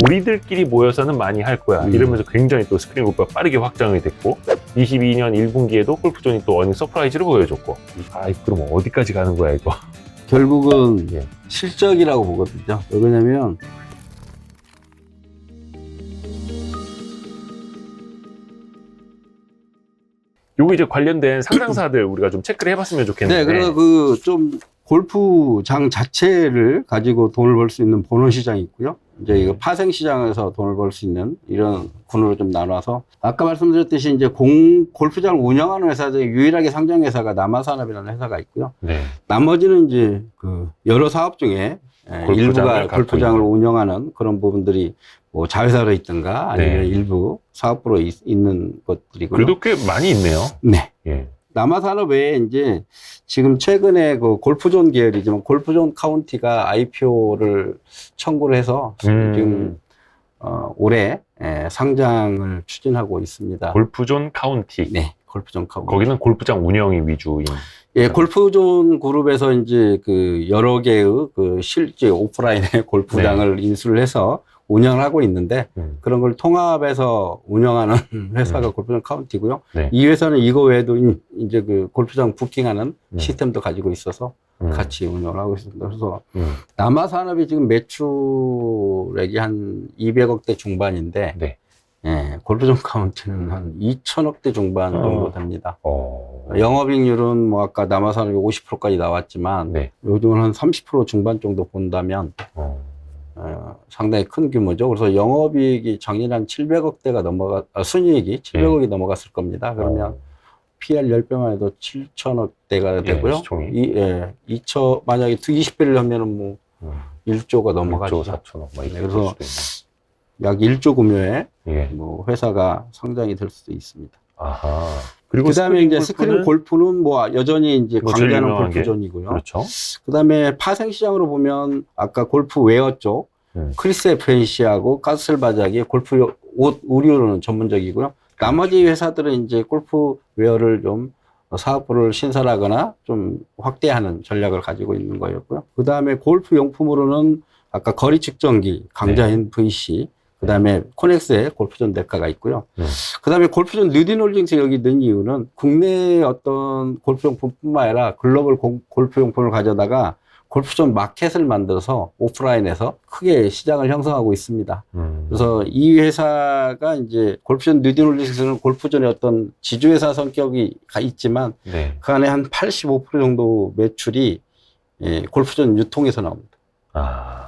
우리들끼리 모여서는 많이 할 거야. 이러면서 굉장히 또 스크린 골프가 빠르게 확장이 됐고 22년 1분기에도 골프존이 또 어닝 서프라이즈를 보여줬고 그럼 어디까지 가는 거야 이거? 결국은 예. 실적이라고 보거든요. 왜냐면 요거 이제 관련된 상장사들 우리가 좀 체크를 해봤으면 좋겠는데. 네, 그래서 그 좀 골프장 자체를 가지고 돈을 벌 수 있는 본원 시장이 있고요. 이제 이거 파생 시장에서 돈을 벌 수 있는 이런 군으로 좀 나눠서 아까 말씀드렸듯이 이제 골프장을 운영하는 회사들 유일하게 상장 회사가 남아산업이라는 회사가 있고요. 네. 나머지는 이제 그 여러 사업 중에 일부가 골프장을 운영하는 그런 부분들이 뭐 자회사로 있든가 아니면 네. 일부 사업부로 있는 것들이고요. 그래도 꽤 많이 있네요. 네. 예. 남아산업 외에 이제 지금 최근에 그 골프존 계열이지만 골프존 카운티가 IPO를 청구를 해서 지금 올해 상장을 추진하고 있습니다. 골프존 카운티. 네, 골프존 카운티. 거기는 골프장 운영이 위주인. 예, 골프존 그룹에서 이제 그 여러 개의 그 실제 오프라인의 골프장을 인수를 해서 운영을 하고 있는데 그런 걸 통합해서 운영하는 회사가 골프존 카운티고요. 네. 이 회사는 이거 외에도 이제 그 골프장 부킹하는 시스템도 가지고 있어서 같이 운영을 하고 있습니다. 그래서 남아산업이 지금 매출액이 한 200억대 중반인데 네. 예, 골프존 카운티는 한 2천억대 중반 정도 됩니다. 영업이익률은 뭐 아까 남아산업이 50%까지 나왔지만 네. 요즘은 한 30% 중반 정도 본다면 상당히 큰 규모죠. 그래서 영업이익이 작년에 한 700억대가 순이익이 700억이 넘어갔을 겁니다. 그러면 PR 10배만 해도 7천억대가 되고요. 만약에 20배를 하면은 뭐 1조가 넘어가죠. 1조 4천억. 네, 그래서 약 1조 규모의 뭐 회사가 상장이 될 수도 있습니다. 아하. 그리고 그다음에 이제 스크린 골프는 뭐 여전히 이제 광자는 골프존이고요. 그렇죠. 그다음에 파생 시장으로 보면 아까 골프 웨어 쪽 크리스 FNC하고 카슬바작이 골프 옷 의류로는 전문적이고요. 나머지 회사들은 이제 골프 웨어를 좀 사업부를 신설하거나 좀 확대하는 전략을 가지고 있는 거였고요. 그다음에 골프 용품으로는 아까 거리 측정기 강자인 VC, 그다음에 코넥스의 골프존 네카가 있고요. 그다음에 골프존 느디놀링스 여기 넣은 이유는 국내의 어떤 골프용품뿐만 아니라 글로벌 골프용품을 가져다가 골프존 마켓을 만들어서 오프라인에서 크게 시장을 형성하고 있습니다. 그래서 이 회사가 이제 골프존 느디놀링스는 골프존의 어떤 지주회사 성격이 있지만 그 안에 한 85% 정도 매출이 골프존 유통에서 나옵니다.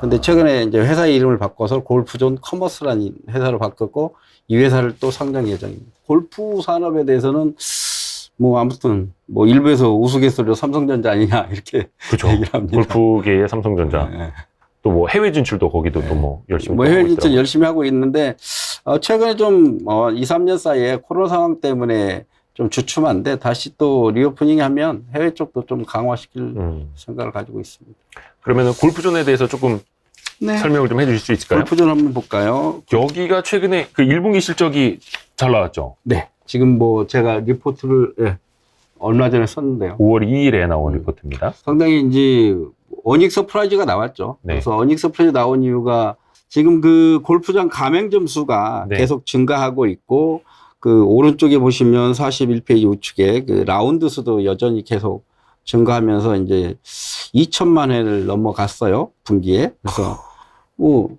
근데 최근에 이제 회사 이름을 바꿔서 골프존 커머스라는 회사로 바꿨고 이 회사를 또 상장 예정입니다. 골프 산업에 대해서는 뭐 아무튼 뭐 일부에서 우스갯소리로 삼성전자 아니냐 이렇게 그렇죠. 얘기를 합니다. 골프계의 삼성전자. 네. 또 뭐 해외 진출도 거기도 또 뭐 열심히 뭐 해외 진출 열심히 하고 있는데 최근에 좀 2, 3년 사이에 코로나 상황 때문에 좀 주춤한데 다시 또 리오프닝 하면 해외 쪽도 좀 강화시킬 생각을 가지고 있습니다. 그러면은 골프존에 대해서 조금 설명을 좀 해주실 수 있을까요? 골프존 한번 볼까요? 여기가 최근에 그 1분기 실적이 잘 나왔죠? 네. 지금 뭐 제가 리포트를 얼마 전에 썼는데요. 5월 2일에 나온 리포트입니다. 상당히 이제 어닝 서프라이즈가 나왔죠. 그래서 어닝 서프라이즈 나온 이유가 지금 그 골프장 가맹점 수가 계속 증가하고 있고 그 오른쪽에 보시면 41페이지 우측에 그 라운드 수도 여전히 계속 증가하면서 이제 2천만 회를 넘어갔어요. 분기에. 그래서 뭐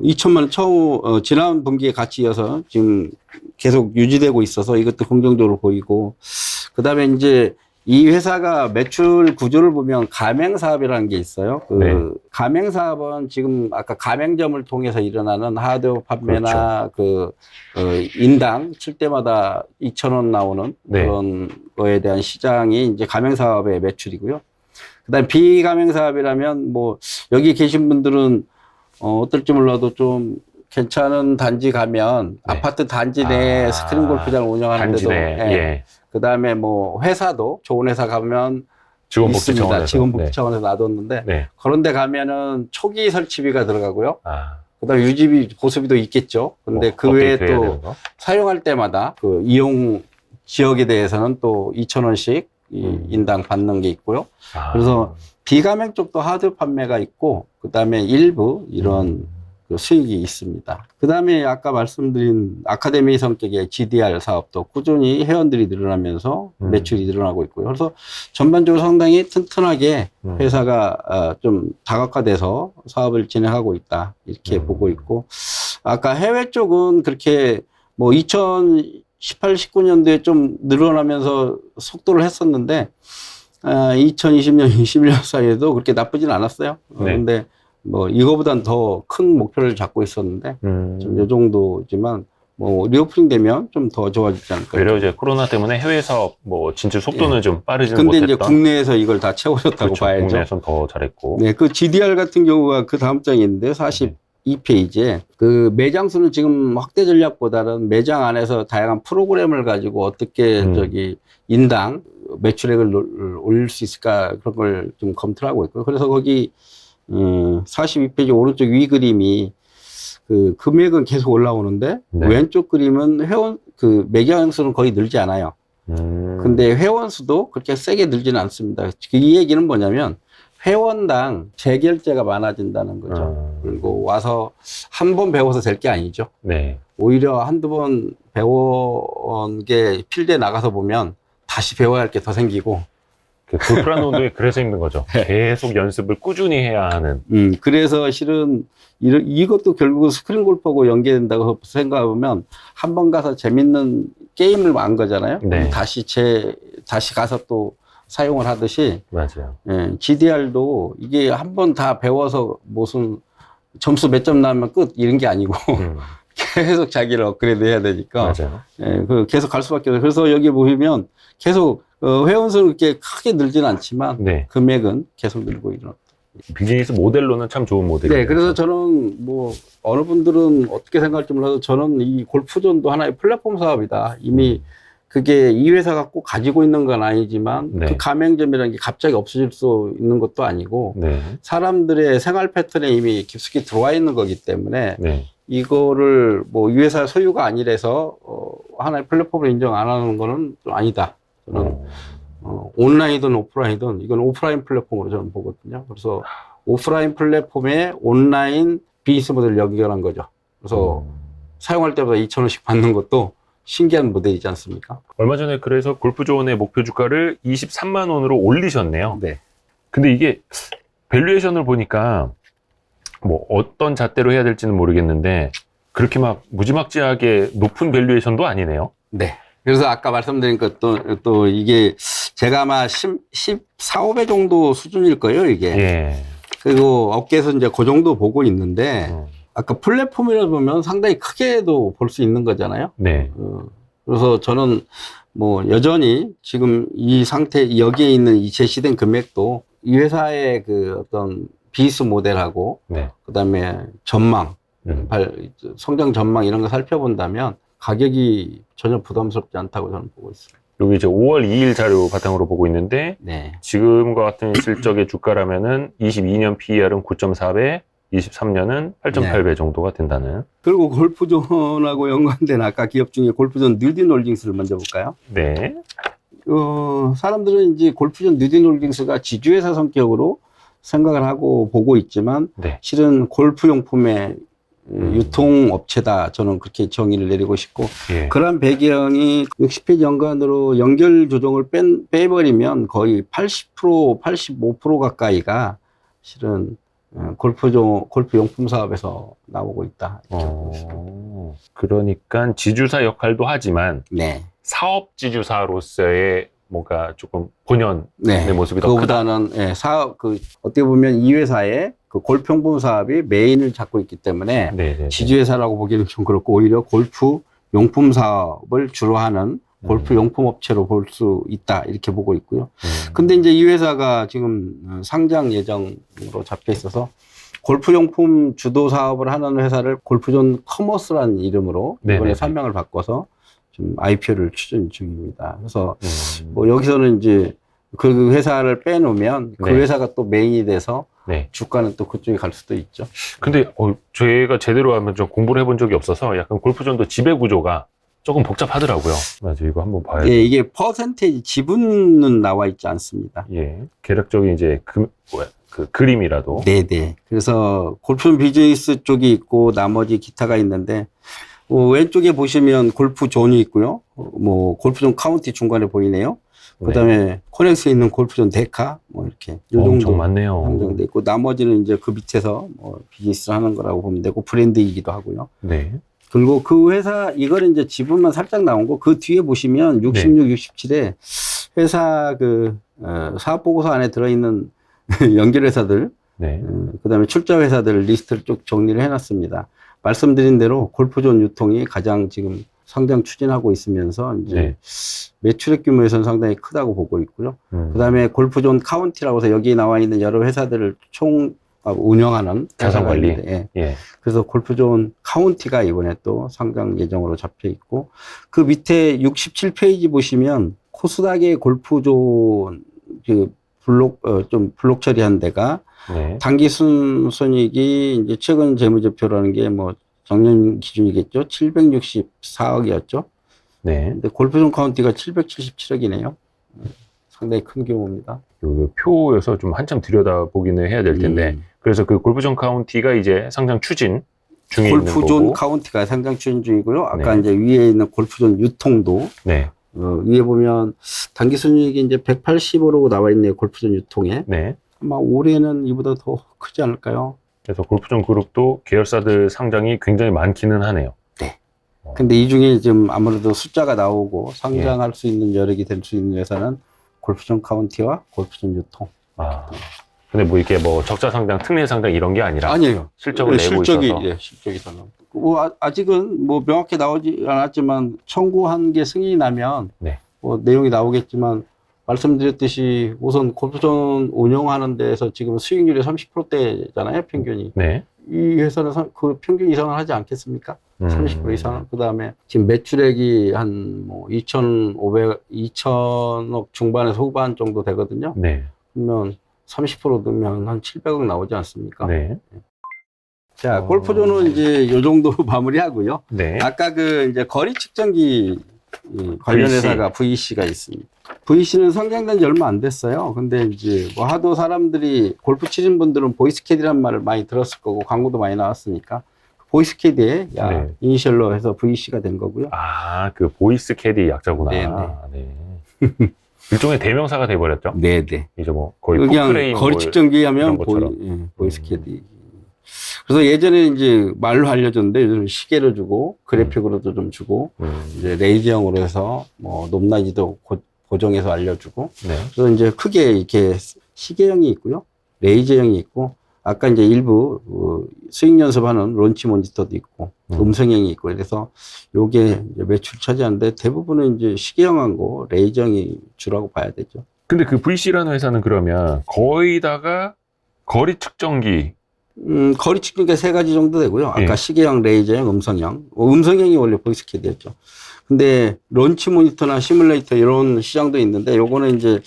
2천만 처음 지난 분기에 같이 이어서 지금 계속 유지되고 있어서 이것도 긍정적으로 보이고 그다음에 이제 이 회사가 매출 구조를 보면 가맹사업이라는 게 있어요. 그 가맹사업은 지금 아까 가맹점을 통해서 일어나는 하드웨어 판매나 인당 칠 때마다 2,000원 나오는 그런 거에 대한 시장이 이제 가맹사업의 매출이고요. 그다음에 비가맹사업이라면 뭐 여기 계신 분들은 어떨지 몰라도 좀 괜찮은 단지 가면 아파트 단지 내에 스크린 골프장을 운영하는데도 그다음에 뭐 회사도 좋은 회사 가면 있습니다. 직원복지 차원에서 놔뒀는데 그런 데 가면은 초기 설치비가 들어가고요. 그다음에 유지비 보수비도 있겠죠. 근데 그 외에 또 사용할 때마다 그 이용 지역에 대해서는 또 2,000원씩 인당 받는 게 있고요. 그래서 비가맹 쪽도 하드 판매가 있고 그다음에 일부 이런 그 수익이 있습니다. 그 다음에 아까 말씀드린 아카데미 성격의 GDR 사업도 꾸준히 회원들이 늘어나면서 매출이 늘어나고 있고요. 그래서 전반적으로 상당히 튼튼하게 회사가 좀 다각화돼서 사업을 진행하고 있다. 이렇게 보고 있고, 아까 해외 쪽은 그렇게 뭐 2018, 19년도에 좀 늘어나면서 속도를 했었는데, 2020년, 21년 사이에도 그렇게 나쁘진 않았어요. 네. 그런데 뭐 이거보단 더 큰 목표를 잡고 있었는데 좀 요 정도지만 뭐 리오프닝 되면 좀 더 좋아지지 않을까. 오히려 이제 코로나 때문에 해외 사업 뭐 진출 속도는 좀 빠르지는 근데 못했던. 이제 국내에서 이걸 다 채워줬다고 그렇죠. 봐야죠. 국내에선 더 잘했고. 네, 그 GDR 같은 경우가 그 다음 장인데 42페이지에 그 매장 수는 지금 확대 전략보다는 매장 안에서 다양한 프로그램을 가지고 어떻게 저기 인당 매출액을 올릴 수 있을까 그런 걸 좀 검토를 하고 있고요. 그래서 거기 42페이지 오른쪽 위 그림이 그 금액은 계속 올라오는데 네. 왼쪽 그림은 회원 그 매장 수는 거의 늘지 않아요. 근데 회원 수도 그렇게 세게 늘지는 않습니다. 이 얘기는 뭐냐면 회원당 재결제가 많아진다는 거죠. 그리고 와서 한 번 배워서 될 게 아니죠. 네. 오히려 한두 번 배워온 게 필드에 나가서 보면 다시 배워야 할 게 더 생기고. 그 골프라는 운동이 그래서 힘든 거죠. 계속 연습을 꾸준히 해야 하는. 그래서 실은 이것도 결국 스크린 골프하고 연계된다고 생각해보면 한 번 가서 재밌는 게임을 한 거잖아요. 네. 다시 가서 또 사용을 하듯이. 맞아요. 예, GDR도 이게 한 번 다 배워서 무슨 점수 몇 점 나면 끝 이런 게 아니고 계속 자기를 업그레이드 해야 되니까. 맞아요. 예, 계속 갈 수밖에 없어요. 그래서 여기 보시면 계속 회원 수는 그렇게 크게 늘지는 않지만 네. 금액은 계속 늘고 있는. 비즈니스 모델로는 참 좋은 모델이에요. 네, 그래서 저는 뭐 어느 분들은 어떻게 생각할지 몰라도 저는 이 골프존도 하나의 플랫폼 사업이다. 이미 그게 이 회사가 꼭 가지고 있는 건 아니지만 네. 그 가맹점이라는 게 갑자기 없어질 수 있는 것도 아니고 네. 사람들의 생활 패턴에 이미 깊숙이 들어와 있는 거기 때문에 네. 이거를 뭐 이 회사 소유가 아니라서 하나의 플랫폼을 인정 안 하는 거는 좀 아니다. 저는 온라인이든 오프라인이든 이건 오프라인 플랫폼으로 저는 보거든요. 그래서 오프라인 플랫폼에 온라인 비즈니스 모델을 연결한 거죠. 그래서 사용할 때마다 2,000원씩 받는 것도 신기한 모델이지 않습니까? 얼마 전에 그래서 골프존의 목표 주가를 23만 원으로 올리셨네요. 네. 근데 이게 밸류에이션을 보니까 뭐 어떤 잣대로 해야 될지는 모르겠는데 그렇게 막 무지막지하게 높은 밸류에이션도 아니네요. 네. 그래서 아까 말씀드린 것도 또 이게 제가 아마 14, 15배 정도 수준일 거예요, 이게. 예. 그리고 업계에서 이제 그 정도 보고 있는데 아까 플랫폼이라 보면 상당히 크게도 볼 수 있는 거잖아요. 네. 그래서 저는 뭐 여전히 지금 이 상태, 여기에 있는 이 제시된 금액도 이 회사의 그 어떤 비즈니스 모델하고 네. 그 다음에 전망, 성장 전망 이런 거 살펴본다면 가격이 전혀 부담스럽지 않다고 저는 보고 있습니다. 여기 이제 5월 2일 자료 바탕으로 보고 있는데 네. 지금과 같은 실적의 주가라면은 22년 PER은 9.4배, 23년은 8.8배 네. 정도가 된다는. 그리고 골프존하고 연관된 아까 기업 중에 골프존 뉴딘홀딩스를 먼저 볼까요? 네. 사람들은 이제 골프존 뉴딘홀딩스가 지주회사 성격으로 생각을 하고 보고 있지만 네. 실은 골프용품의 유통업체다. 저는 그렇게 정의를 내리고 싶고 예. 그런 배경이 60페이지 연간으로 연결 조정을 빼버리면 거의 80%, 85% 가까이가 실은 골프용품 사업에서 나오고 있다. 이렇게 보고 있습니다. 그러니까 지주사 역할도 하지만 네. 사업 지주사로서의 뭔가 조금 본연의 네. 모습이 더 크다. 그거보다는 예, 어떻게 보면 이 회사의 그 골프용품 사업이 메인을 잡고 있기 때문에 네네네. 지주회사라고 보기는 좀 그렇고 오히려 골프 용품 사업을 주로 하는 골프 용품 업체로 볼 수 있다 이렇게 보고 있고요. 근데 이제 이 회사가 지금 상장 예정으로 잡혀 있어서 골프 용품 주도 사업을 하는 회사를 골프존 커머스라는 이름으로 이번에 네네네. 설명을 바꿔서 좀 IPO를 추진 중입니다. 그래서 뭐 여기서는 이제 그 회사를 빼놓으면 그 네. 회사가 또 메인이 돼서 네. 주가는 또 그쪽에 갈 수도 있죠. 근데 저희가 제대로 하면 좀 공부를 해본 적이 없어서 약간 골프존도 지배 구조가 조금 복잡하더라고요. 맞아요. 이거 한번 봐야 돼요. 예, 이게 퍼센테이지 지분은 나와 있지 않습니다. 예. 계략적인 이제 그 그림이라도. 네네. 그래서 골프 비즈니스 쪽이 있고 나머지 기타가 있는데 왼쪽에 보시면 골프 존이 있고요. 뭐 골프존 카운티 중간에 보이네요. 그다음에 코넥스에 있는 골프존 데카 뭐 이렇게 요 정도 엄청 많네요. 한정돼 있고 나머지는 이제 그 밑에서 뭐 비즈니스를 하는 거라고 보면 되고 브랜드이기도 하고요. 네. 그리고 그 회사 이거는 이제 지분만 살짝 나온 거 그 뒤에 보시면 66, 67에 회사 그 사업 보고서 안에 들어있는 연결 회사들, 네. 그다음에 출자 회사들 리스트를 쭉 정리를 해놨습니다. 말씀드린 대로 골프존 유통이 가장 지금 상장 추진하고 있으면서 이제 매출액 규모에서는 상당히 크다고 보고 있고요. 그다음에 골프존 카운티라고 해서 여기 나와 있는 여러 회사들을 총 운영하는 자산 관리. 예. 그래서 골프존 카운티가 이번에 또 상장 예정으로 잡혀 있고 그 밑에 67페이지 보시면 코스닥의 골프존 그 좀 블록 처리한 데가 단기 순이익이 이제 최근 재무제표라는 게 뭐 작년 기준이겠죠. 764억이었죠. 네. 근데 골프존 카운티가 777억이네요. 상당히 큰 규모입니다. 요 표여서 좀 한참 들여다보기는 해야 될 텐데 그래서 그 골프존 카운티가 이제 상장 추진 중에 있는 거고 골프존 카운티가 상장 추진 중이고요. 아까 이제 위에 있는 골프존 유통도 위에 보면 단기 순이익이 이제 180으로 나와 있네요. 골프존 유통에. 아마 올해는 이보다 더 크지 않을까요? 그래서 골프존 그룹도 계열사들 상장이 굉장히 많기는 하네요. 네. 근데 이 중에 지금 아무래도 숫자가 나오고 상장할 수 있는 여력이 될 수 있는 회사는 골프존 카운티와 골프존 유통. 근데 뭐 이렇게 뭐 적자 상장, 특례 상장 이런 게 아니라 아니에요. 실적을 내고 실적이, 있어서. 실적이 더 나옵니다. 아직은 뭐 명확히 나오지 않았지만 청구한 게 승인이 나면 뭐 내용이 나오겠지만 말씀드렸듯이 우선 골프존 운영하는 데에서 지금 수익률이 30%대잖아요, 평균이. 이 회사는 그 평균 이상을 하지 않겠습니까? 30% 이상은. 그 다음에 지금 매출액이 한 뭐 2천억 중반에서 후반 정도 되거든요. 그러면 30% 넣으면 한 700억 나오지 않습니까? 자, 골프존은 이제 요 정도로 마무리하고요. 아까 그 이제 거리 측정기 관련 회사가 VC가 있습니다. VC는 상장된 지 얼마 안 됐어요. 근데 이제 뭐 하도 사람들이 골프 치신 분들은 보이스캐디라는 말을 많이 들었을 거고 광고도 많이 나왔으니까 보이스캐디의 이니셜로 해서 VC가 된 거고요. 그 보이스캐디 약자구나. 일종의 대명사가 돼버렸죠. 이제 뭐 거의 그냥 포크레인 거리 측정기 하면 보이스캐디. 그래서 예전에 이제 말로 알려줬는데 요즘 시계를 주고 그래픽으로도 좀 주고 이제 레이저형으로 해서 뭐 높낮이도 고정해서 알려주고 그래서 이제 크게 이렇게 시계형이 있고요, 레이저형이 있고 아까 이제 일부 스윙 연습하는 론치 모니터도 있고 음성형이 있고 그래서 요게 이제 매출 차지하는데 대부분은 이제 시계형하고 레이저형이 주라고 봐야 되죠. 근데 그 VC라는 회사는 그러면 거의다가 거리 측정기 거리 측정기가 3가지 정도 되고요. 아까 시계형, 레이저형, 음성형. 음성형이 원래 보이스캐디였죠. 근데 런치 모니터나 시뮬레이터 이런 시장도 있는데 요거는 이제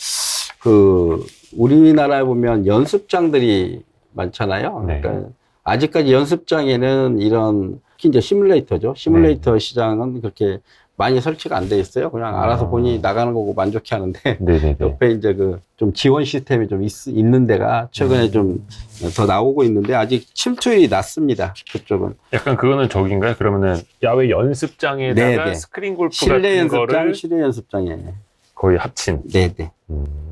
그 우리나라에 보면 연습장들이 많잖아요. 그러니까 아직까지 연습장에는 이런 특히 이제 시뮬레이터죠. 시뮬레이터 시장은 그렇게 많이 설치가 안 돼 있어요. 그냥 알아서 본인이 나가는 거고 만족해 하는데 옆에 이제 그 좀 지원 시스템이 좀 있는 데가 최근에 좀 더 나오고 있는데 아직 침투율이 낮습니다. 그쪽은. 약간 그거는 저긴가요? 그러면은 야외 연습장에다가 스크린 골프 실내 같은 연습장, 거를 실내 연습장에 거의 합친.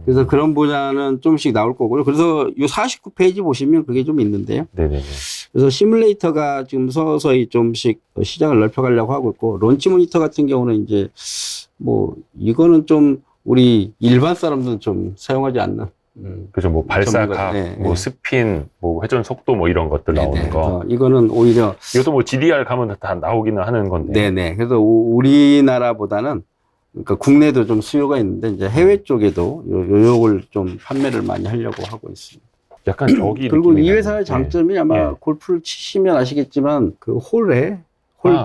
그래서 그런 분야는 조금씩 나올 거고요. 그래서 이 49페이지 보시면 그게 좀 있는데요. 그래서 시뮬레이터가 지금 서서히 좀씩 시장을 넓혀가려고 하고 있고, 론치 모니터 같은 경우는 이제 뭐 이거는 좀 우리 일반 사람들은 좀 사용하지 않는. 그죠. 뭐 발사각, 뭐 스핀, 뭐 회전 속도 뭐 이런 것들 나오는 거. 이거는 오히려 이것도 뭐 GDR 가면 다 나오기는 하는 건데. 그래서 우리나라보다는 그러니까 국내도 좀 수요가 있는데 이제 해외 쪽에도 요걸 좀 판매를 많이 하려고 하고 있습니다. 약간 저기 그리고 이 회사의 장점이 아마 골프를 치시면 아시겠지만 그 홀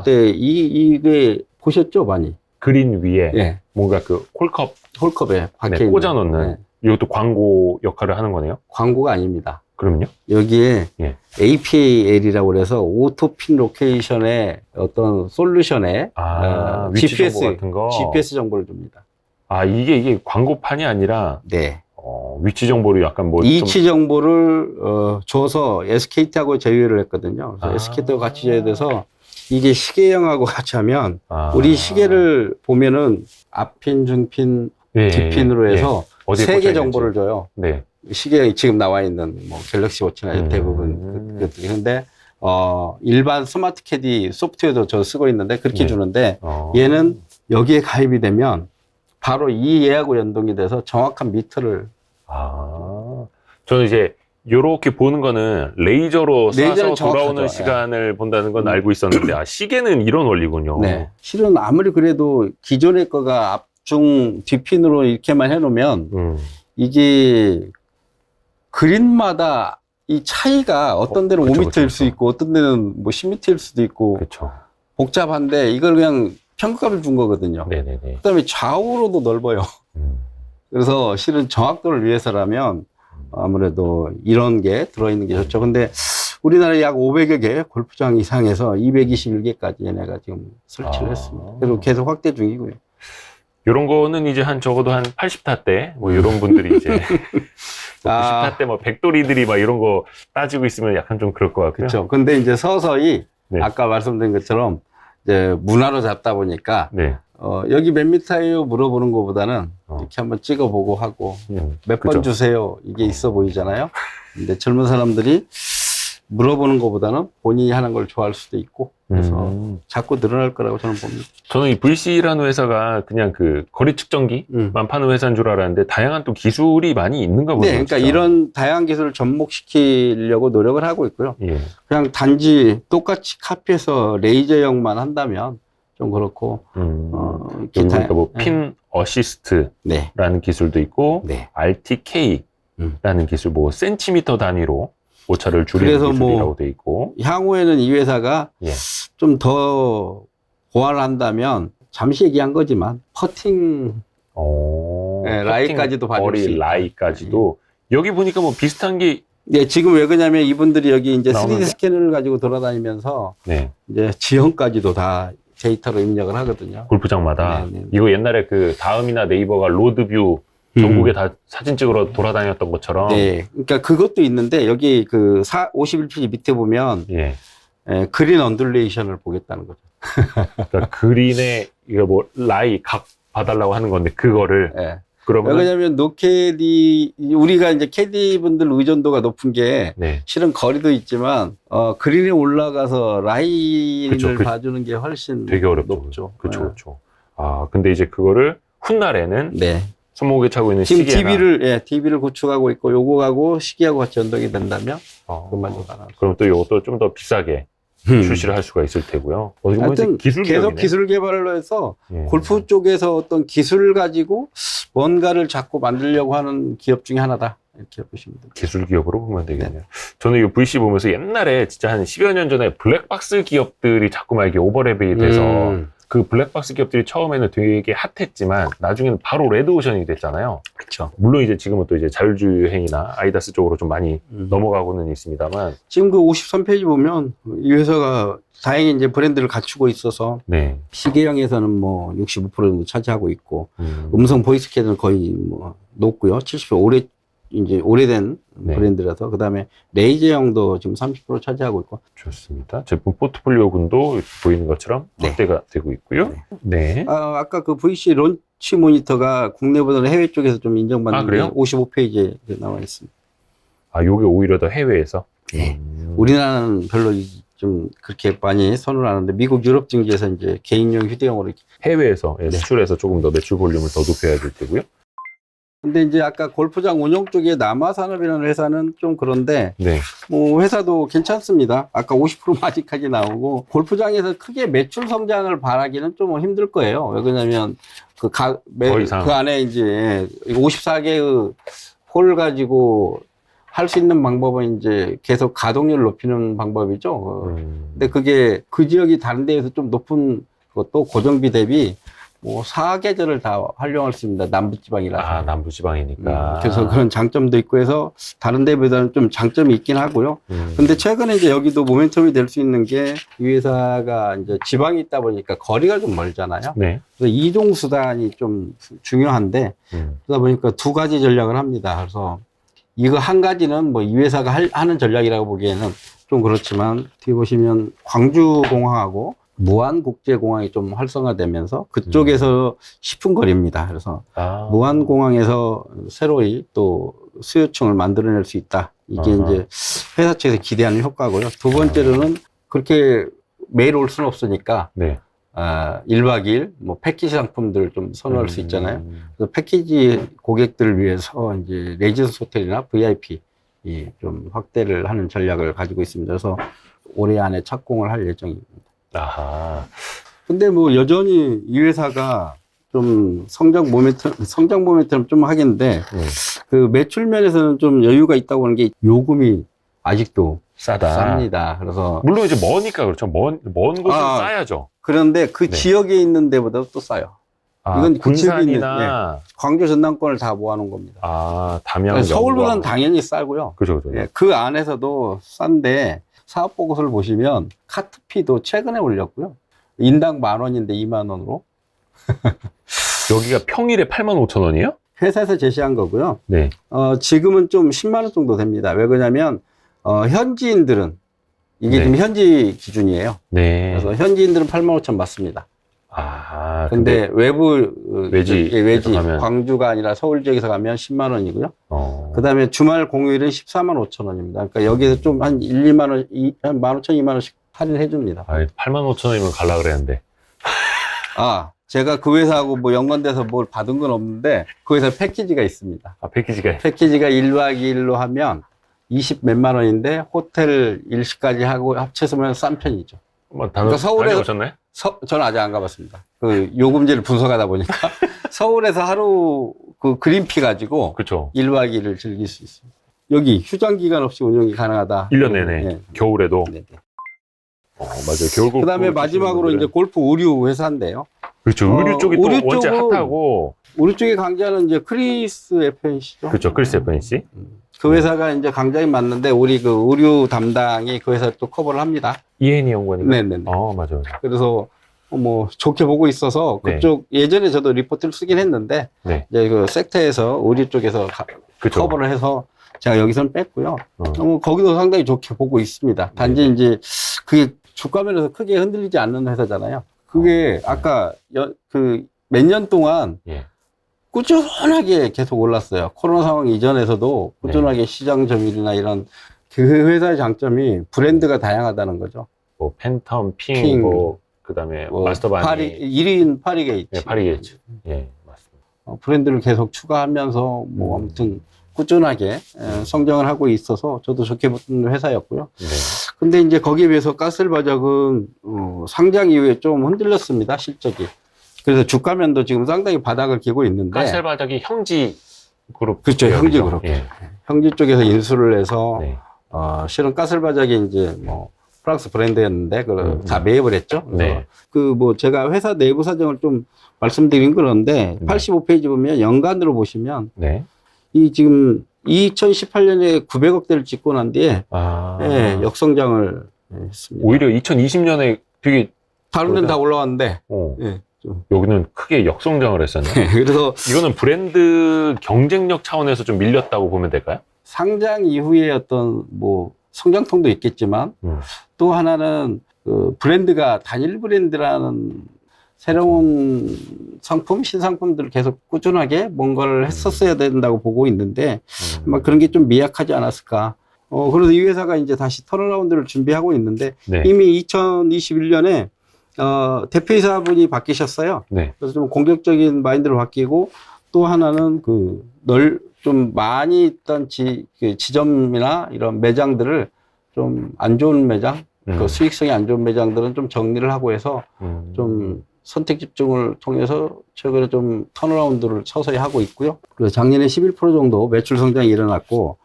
때 이게 보셨죠 많이? 그린 위에 뭔가 그 홀컵에 박혀 꽂아놓는 이것도 광고 역할을 하는 거네요? 광고가 아닙니다. 그러면요? 여기에 APAL이라고 그래서 오토핀 로케이션의 어떤 솔루션에 위치 정보 같은 거. GPS 정보를 줍니다. 이게 광고판이 아니라 위치 정보를 약간 뭐 위치 정보를 줘서 SKT하고 제휴를 했거든요. 그래서 SKT하고 같이 제휴돼서 이게 시계형하고 같이 하면 우리 시계를 보면은 앞핀, 중핀, 뒷핀으로 해서 세 개 정보를 줘요. 네. 시계에 지금 나와 있는 뭐 갤럭시 워치나 대부분 그것들이. 근데 일반 스마트 캐디 소프트웨어도 저 쓰고 있는데 그렇게 주는데 얘는 여기에 가입이 되면 바로 이 예하고 연동이 돼서 정확한 미터를. 저는 이제 요렇게 보는 거는 레이저로 쏴서 돌아오는 시간을 본다는 건 알고 있었는데 시계는 이런 원리군요. 네. 실은 아무리 그래도 기존의 거가 앞중 뒷핀으로 이렇게만 해놓으면 이게 그린마다 이 차이가 어떤 데는 5m일 수 있고 어떤 데는 뭐 10m일 수도 있고 그쵸. 복잡한데 이걸 그냥 평균값을 준 거거든요. 네네네. 그다음에 좌우로도 넓어요. 그래서 실은 정확도를 위해서라면 아무래도 이런 게 들어있는 게 좋죠. 근데 우리나라에 약 500여 개 골프장 이상에서 221개까지 얘네가 지금 설치를 했습니다. 그리고 계속 확대 중이고요. 이런 거는 이제 적어도 한 80타 때, 뭐 이런 분들이 이제, 90타 때 뭐 백돌이들이 막 이런 거 따지고 있으면 약간 좀 그럴 것 같고요. 그렇죠. 근데 이제 서서히, 아까 말씀드린 것처럼, 이제 문화로 잡다 보니까, 여기 몇 미터예요? 물어보는 것보다는, 이렇게 한번 찍어보고 하고, 몇 번 주세요? 이게 있어 보이잖아요? 근데 젊은 사람들이 물어보는 것보다는 본인이 하는 걸 좋아할 수도 있고, 그래서 자꾸 늘어날 거라고 저는 봅니다. 저는 이 VC라는 회사가 그냥 그 거리 측정기만 파는 회사인 줄 알았는데 다양한 또 기술이 많이 있는가 보네요. 네, 그러니까 진짜. 이런 다양한 기술을 접목시키려고 노력을 하고 있고요. 그냥 단지 똑같이 카피해서 레이저형만 한다면 좀 그렇고, 기타 뭐 핀 어시스트라는 기술도 있고, RTK라는 기술, 뭐 센티미터 단위로 오차를 줄이는 기술이라고 돼 있고. 향후에는 이 회사가 좀 더 보완을 한다면 잠시 얘기한 거지만 퍼팅 라이까지도 받을 수 있다. 라이까지도 여기 보니까 뭐 비슷한 게 지금 왜 그러냐면 이분들이 여기 이제 3D 스캐너를 가지고 돌아다니면서 이제 지형까지도 다 데이터로 입력을 하거든요. 골프장마다. 이거 옛날에 그 다음이나 네이버가 로드뷰 전국에 다 사진 찍으러 돌아다녔던 것처럼. 네. 그러니까 그것도 있는데 여기 그 51페이지 밑에 보면 그린 언듈레이션을 보겠다는 거죠. 그러니까 그린에 이거 뭐 라이 각 봐달라고 하는 건데 그거를 그러면 왜냐면 노캐디 우리가 이제 캐디 분들 의존도가 높은 게 실은 거리도 있지만 그린에 올라가서 라인을 봐주는 게 훨씬 되게 어렵죠. 높죠. 그렇죠. 근데 이제 그거를 훗날에는 손목에 차고 있는 지금 시계나 DB를 구축하고 있고 요거하고 시계하고 같이 연동이 된다면 그만도 가능하죠. 그럼 또 이것도 좀 더 비싸게 출시를 할 수가 있을 테고요. 하여튼 계속 기술 개발로 해서 골프 쪽에서 어떤 기술을 가지고 뭔가를 자꾸 만들려고 하는 기업 중에 하나다. 이렇게 보시면 됩니다. 기술 기업으로 보면 되겠네요. 저는 이 VC 보면서 옛날에 진짜 한 10여 년 전에 블랙박스 기업들이 자꾸만 이렇게 오버랩이 돼서 그 블랙박스 기업들이 처음에는 되게 핫했지만 나중에는 바로 레드오션이 됐잖아요. 그렇죠. 물론 이제 지금은 또 이제 자율주행이나 아이다스 쪽으로 좀 많이 넘어가고는 있습니다만 지금 그 53페이지 보면 이 회사가 다행히 이제 브랜드를 갖추고 있어서 시계형에서는 뭐 65% 정도 차지하고 있고 음성 보이스 캐드는 거의 뭐 높고요. 70% 오래된 브랜드라서 그다음에 레이저형도 지금 30% 차지하고 있고. 좋습니다. 제품 포트폴리오군도 보이는 것처럼 확대가 되고 있고요. 아까 그 VC 론치 모니터가 국내보다는 해외 쪽에서 좀 인정받는 게 55페이지에 나와 있습니다. 요게 오히려 더 해외에서? 우리나라는 별로 좀 그렇게 많이 선호를 안 하는데 미국, 유럽 증지에서 이제 개인용 휴대용으로 해외에서 수출해서 조금 더 매출 볼륨을 더 높여야 될 테고요. 근데 이제 아까 골프장 운영 쪽에 남아산업이라는 회사는 좀 그런데 뭐 회사도 괜찮습니다. 아까 50% 마진까지 나오고 골프장에서 크게 매출 성장을 바라기는 좀 힘들 거예요. 왜 그러냐면 그 안에 이제 54개의 홀 가지고 할 수 있는 방법은 이제 계속 가동률을 높이는 방법이죠. 근데 그게 그 지역이 다른 데에서 좀 높은 것도 고정비 대비 뭐 사계절을 다 활용할 수 있습니다. 남부지방이라서. 아, 남부지방이니까. 그래서 그런 장점도 있고 해서 다른 데보다는 좀 장점이 있긴 하고요. 근데 최근에 이제 여기도 모멘텀이 될 수 있는 게 이 회사가 이제 지방에 있다 보니까 거리가 좀 멀잖아요. 네. 그래서 이동 수단이 좀 중요한데 그러다 보니까 두 가지 전략을 합니다. 그래서 이거 한 가지는 뭐 이 회사가 하는 전략이라고 보기에는 좀 그렇지만 뒤에 보시면 광주공항하고 무안국제공항이 좀 활성화되면서 그쪽에서 10분 거리입니다. 그래서 무안공항에서 새로이 또 수요층을 만들어낼 수 있다. 이게 이제 회사 측에서 기대하는 효과고요. 두 번째로는 그렇게 매일 올 수는 없으니까 네. 1박 2일 뭐 패키지 상품들 좀 선호할 수 있잖아요. 그래서 패키지 고객들을 위해서 이제 레지던스 호텔이나 VIP 좀 확대를 하는 전략을 가지고 있습니다. 그래서 올해 안에 착공을 할 예정입니다. 아하. 근데 뭐 여전히 이 회사가 좀 성장 모멘텀 좀 하겠는데 그 매출 면에서는 좀 여유가 있다고 하는 게 요금이 아직도 싸다. 쌉니다. 그래서 물론 이제 머니까 그렇죠. 먼 곳은 싸야죠. 그런데 그 네. 지역에 있는 데보다 또 싸요. 이건 그 지역에 있는 광주 전남권을 다 모아놓은 겁니다. 아, 담양, 서울보다는 당연히 싸고요. 그죠. 예, 그 안에서도 싼데 사업 보고서를 보시면 카트피도 최근에 올렸고요. 인당 10,000원인데 20,000원으로. 여기가 평일에 85,000원이에요? 회사에서 제시한 거고요. 네. 지금은 좀 10만 원 정도 됩니다. 왜 그러냐면 현지인들은 이게 네. 지금 현지 기준이에요. 네. 그래서 현지인들은 85,000 받습니다. 아, 근데 외부 외지 가면... 광주가 아니라 서울 지역에서 가면 10만 원이고요. 그다음에 주말 공휴일은 145,000원입니다. 그러니까 여기서 좀 한 1, 2만 원, 한 15,000, 2만 원씩 할인해 줍니다. 아, 85,000원이면 갈라 그랬는데. 제가 그 회사하고 뭐 연관돼서 뭘 받은 건 없는데 그 회사 패키지가 있습니다. 패키지가 1박 2일로 하면 20 몇만 원인데 호텔 일시까지 하고 합쳐서면 싼 편이죠. 그러니까 서울에 오셨나요? 저는 아직 안 가봤습니다. 그 요금제를 분석하다 보니까 서울에서 하루 그 그린피 가지고 그쵸. 1박 2일을 즐길 수 있습니다. 여기 휴장 기간 없이 운영이 가능하다. 1년 내내. 네. 겨울에도. 네네. 맞아요. 겨울 골프. 그다음에 마지막으로 이제 골프 의류 회사인데요. 그렇죠. 의류 쪽이 또 원체 핫하고. 의류 쪽에 강자는 이제 크리스 FNC죠. 그렇죠. 크리스 FNC. 그 회사가 이제 강자인 맞는데 우리 그 의류 담당이 그 회사 또 커버를 합니다. 이혜니 연구원인가? 네네. 맞아요. 그래서 뭐 좋게 보고 있어서 그쪽 예전에 저도 리포트를 쓰긴 했는데 이제 그 섹터에서 의류 쪽에서 커버를 해서 제가 여기서는 뺐고요. 거기도 상당히 좋게 보고 있습니다. 단지 이제 그게 주가면에서 크게 흔들리지 않는 회사잖아요. 그게 아까 그 몇 년 동안 꾸준하게 계속 올랐어요. 코로나 상황 이전에서도 꾸준하게 시장 점유율이나 이런 그 회사의 장점이 브랜드가 다양하다는 거죠. 뭐 팬텀, 핑, 뭐 그다음에 마스터바니, 1위인 파리게이츠. 네, 파리게이츠. 예, 맞습니다. 브랜드를 계속 추가하면서 뭐 아무튼 꾸준하게 성장을 하고 있어서 저도 좋게 보는 회사였고요. 근데 이제 거기에 비해서 가스바적은 상장 이후에 좀 흔들렸습니다, 실적이. 그래서 주가면도 지금 상당히 바닥을 기고 있는데. 가스바적이 형지 그룹. 그렇죠, 형지 그룹. 형지 쪽에서 인수를 해서 실은 가스바적이 이제 뭐 프랑스 브랜드였는데 그걸 다 매입을 했죠. 그 뭐 제가 회사 내부 사정을 좀 말씀드린 그런데 85페이지 보면 연간으로 보시면 이 지금 2018년에 900억대를 찍고 난 뒤에 역성장을 했습니다. 오히려 2020년에 되게 다른 데는 다 올라왔는데 여기는 크게 역성장을 했었네요. 그래서 이거는 브랜드 경쟁력 차원에서 좀 밀렸다고 보면 될까요? 상장 이후에 어떤 뭐 성장통도 있겠지만 또 하나는 그 브랜드가 단일 브랜드라는 새로운 상품, 신상품들을 계속 꾸준하게 뭔가를 했었어야 된다고 보고 있는데 아마 그런 게 좀 미약하지 않았을까. 그래서 이 회사가 이제 다시 턴어라운드를 준비하고 있는데 이미 2021년에 대표이사분이 바뀌셨어요. 그래서 좀 공격적인 마인드로 바뀌고 또 하나는 좀 많이 있던 지점이나 이런 매장들을 좀 안 좋은 매장, 그 수익성이 안 좋은 매장들은 좀 정리를 하고 해서 좀 선택 집중을 통해서 최근에 좀 턴어라운드를 서서히 하고 있고요. 그래서 작년에 11% 정도 매출 성장이 일어났고,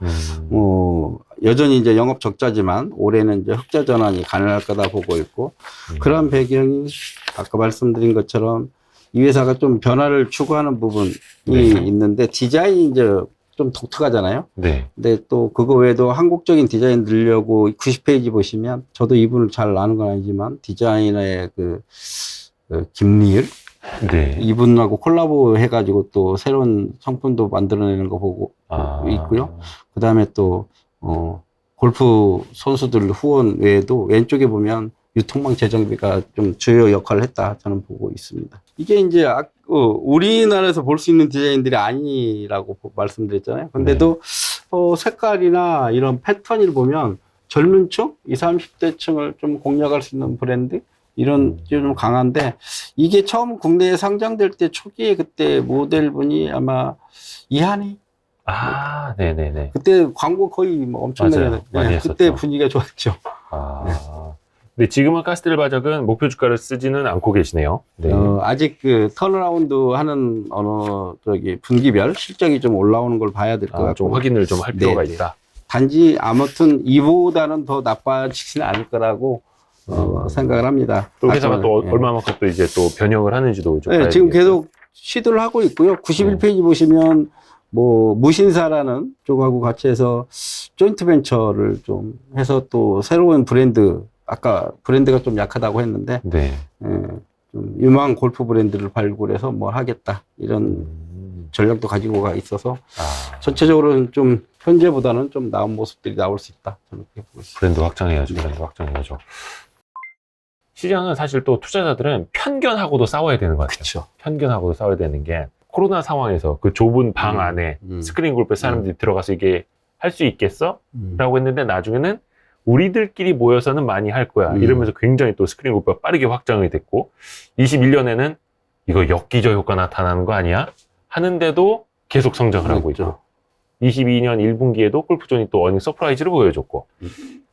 여전히 이제 영업 적자지만 올해는 이제 흑자 전환이 가능할 거다 보고 있고, 그런 배경이 아까 말씀드린 것처럼 이 회사가 좀 변화를 추구하는 부분이 있는데 디자인이 이제 좀 독특하잖아요. 네. 근데 또 그거 외에도 한국적인 디자인 넣으려고 90페이지 보시면 저도 이분을 잘 아는 건 아니지만 디자이너의 그 김리을 네. 이분하고 콜라보 해가지고 또 새로운 상품도 만들어내는 거 보고 있고요. 그 다음에 또 골프 선수들 후원 외에도 왼쪽에 보면 유통망 재정비가 좀 주요 역할을 했다 저는 보고 있습니다. 이게 이제 우리나라에서 볼 수 있는 디자인들이 아니라고 말씀드렸잖아요. 근데도 색깔이나 이런 패턴을 보면 젊은 층, 20, 30대 층을 좀 공략할 수 있는 브랜드 이런 게 좀 강한데 이게 처음 국내에 상장될 때 초기에 그때 모델분이 아마 이한희 네네네. 그때 광고 거의 뭐 엄청나게 많이 그때 했었죠. 분위기가 좋았죠. 네. 근데 지금은 카스텔바적은 목표 주가를 쓰지는 않고 계시네요. 네. 아직 그 턴어라운드 하는 분기별 실적이 좀 올라오는 걸 봐야 될 것 같고 좀 확인을 좀 할 필요가 있다. 단지 아무튼 이보다는 더 나빠지지는 않을 거라고 생각을 합니다. 또 회사가 또 얼마만큼 또 이제 또 변형을 하는지도 좀 봐야 지금 되겠죠. 계속 시도를 하고 있고요. 91페이지 보시면 뭐 무신사라는 쪽하고 같이 해서 조인트 벤처를 좀 해서 또 새로운 브랜드 아까 브랜드가 좀 약하다고 했는데 좀 유망한 골프 브랜드를 발굴해서 뭘 하겠다 이런 전략도 가지고가 있어서 전체적으로는 좀 현재보다는 좀 나은 모습들이 나올 수 있다 저는 그렇게 보고 있습니다. 브랜드 확장해야죠. 시장은 사실 또 투자자들은 편견하고도 싸워야 되는 것 같아요. 그쵸. 편견하고도 싸워야 되는 게 코로나 상황에서 그 좁은 방 안에 스크린 골프 사람들이 들어가서 이게 할 수 있겠어? 라고 했는데 나중에는 우리들끼리 모여서는 많이 할 거야. 이러면서 굉장히 또 스크린 골프가 빠르게 확장이 됐고 21년에는 이거 역기저 효과 나타나는 거 아니야? 하는데도 계속 성장을 하고 있죠. 22년 1분기에도 골프존이 또 어닝 서프라이즈를 보여줬고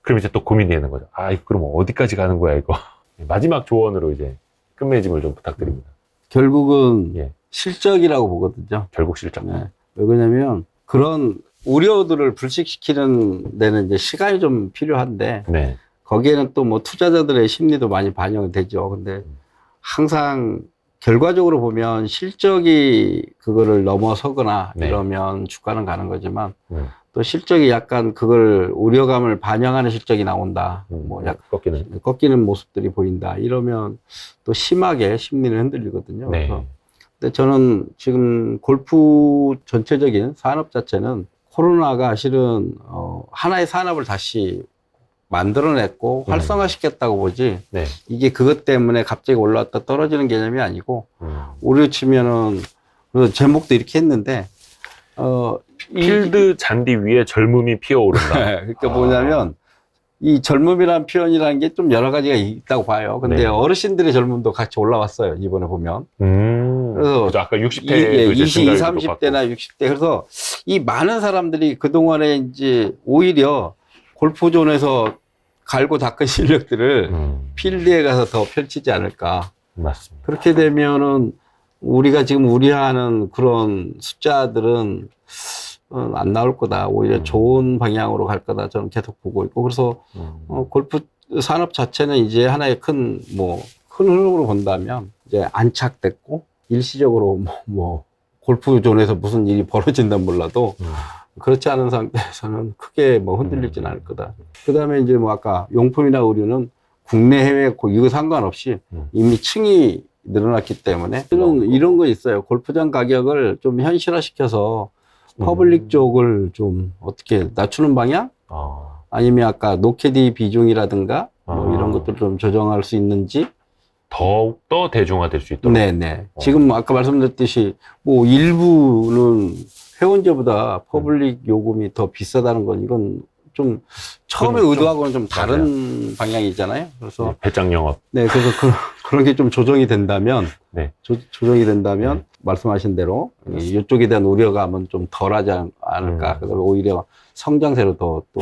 그럼 이제 또 고민이 되는 거죠. 이거 그럼 어디까지 가는 거야 이거. 마지막 조언으로 이제 끝맺음을 좀 부탁드립니다. 결국은 실적이라고 보거든요. 결국 실적. 왜 그러냐면 그런 우려들을 불식시키는 데는 이제 시간이 좀 필요한데 거기에는 또 뭐 투자자들의 심리도 많이 반영이 되죠. 근데 항상 결과적으로 보면 실적이 그거를 넘어서거나 이러면 주가는 가는 거지만 또 실적이 약간 그걸 우려감을 반영하는 실적이 나온다. 뭐 약간 꺾이는 모습들이 보인다. 이러면 또 심하게 심리는 흔들리거든요. 그래서 근데 저는 지금 골프 전체적인 산업 자체는 코로나가 실은 하나의 산업을 다시 만들어냈고 활성화시켰다고 보지 이게 그것 때문에 갑자기 올라왔다 떨어지는 개념이 아니고 우리로 치면은 그래서 제목도 이렇게 했는데 필드 잔디 위에 젊음이 피어오른다. 그러니까 뭐냐면 이 젊음이라는 표현이라는 게 좀 여러 가지가 있다고 봐요. 근데 어르신들의 젊음도 같이 올라왔어요. 이번에 보면. 그래서 아까 60대 20, 30대나 60대 그래서 이 많은 사람들이 그동안에 이제 오히려 골프존에서 갈고 닦은 실력들을 필드에 가서 더 펼치지 않을까. 맞습니다. 그렇게 되면은 우리가 지금 우려하는 그런 숫자들은 안 나올 거다. 오히려 좋은 방향으로 갈 거다. 저는 계속 보고 있고. 그래서 골프 산업 자체는 이제 하나의 큰 흐름으로 본다면 이제 안착됐고 일시적으로 골프존에서 무슨 일이 벌어진다면 몰라도 그렇지 않은 상태에서는 크게 흔들리진 않을 거다. 그 다음에 이제 아까 용품이나 의류는 국내 해외 이거 상관없이 이미 층이 늘어났기 때문에 이런 거 있어요. 골프장 가격을 좀 현실화시켜서 퍼블릭 쪽을 좀 어떻게 낮추는 방향? 아니면 아까 노케디 비중이라든가 이런 것들 좀 조정할 수 있는지 더욱더 대중화될 수 있도록. 지금 아까 말씀드렸듯이 일부는 회원제보다 퍼블릭 요금이 더 비싸다는 건 이건 좀 처음에 의도하고는 좀 다른 방향이잖아요. 그래서 배짱 영업. 그래서 그런 게 좀 조정이 된다면 말씀하신 대로 이쪽에 대한 우려감은 좀 덜하지 않을까. 그래서 오히려 성장세로 더 또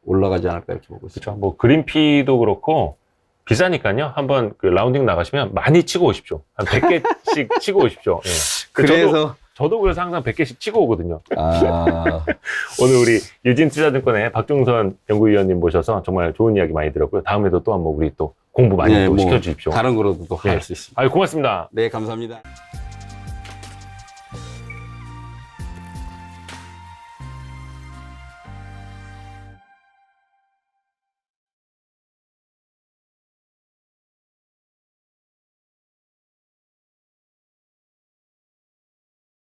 올라가지 않을까 이렇게 보고 있습니다. 그렇죠. 그린피도 그렇고 비싸니까요. 한번 라운딩 나가시면 많이 치고 오십시오. 한 100개씩 치고 오십시오. 그래서 저도 그래서 항상 100개씩 치고 오거든요. 오늘 우리 유진투자증권의 박종선 연구위원님 모셔서 정말 좋은 이야기 많이 들었고요. 다음에도 또 한번 우리 또 공부 많이 네, 또 뭐 시켜주십시오. 다른 거로도 또 할 네. 수 있습니다. 아유, 고맙습니다. 네, 감사합니다.